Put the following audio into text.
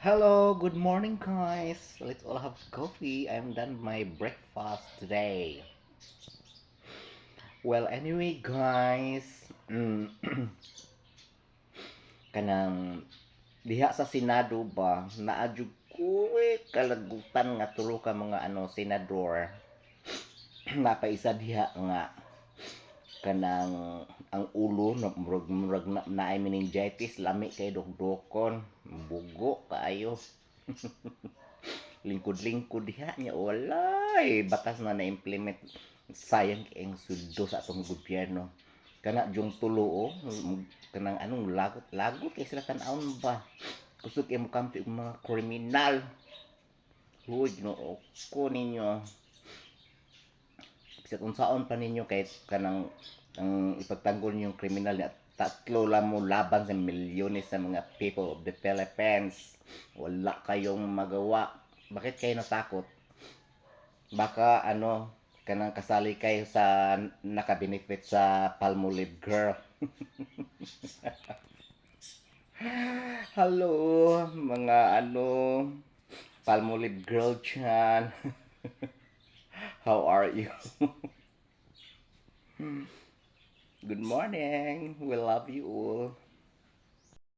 Hello, good morning, guys. Let's all have coffee. I'm done my breakfast today. Well, anyway, guys, kanang diha sa Senado ba, naadjug ko kalagutan nga tulo ka mga senador. Napaisa diha nga kanang ang ulo murag na ay meningitis lami kay dukdukon bugo kaayo lingkod-lingkod diha nya walay batas na na-implement sayang kay ang sudo sa atong gobyerno kana jung tulo kanang anong lagot kay sila tan-awon ba gusto kay mo kampi og mga kriminal huy ginoo ko ninyo bisag unsaon pa ninyo kay kanang ang ipagtanggol ninyong kriminal na tatlo lang mo laban sa milyones sa mga people of the Philippines. Wala kayong magawa. Bakit kayo natakot? Baka kanang kasali kayo sa nakabenefit sa Palmolive Girl. Hello, mga Palmolive Girl chan. How are you? Good morning. We love you all.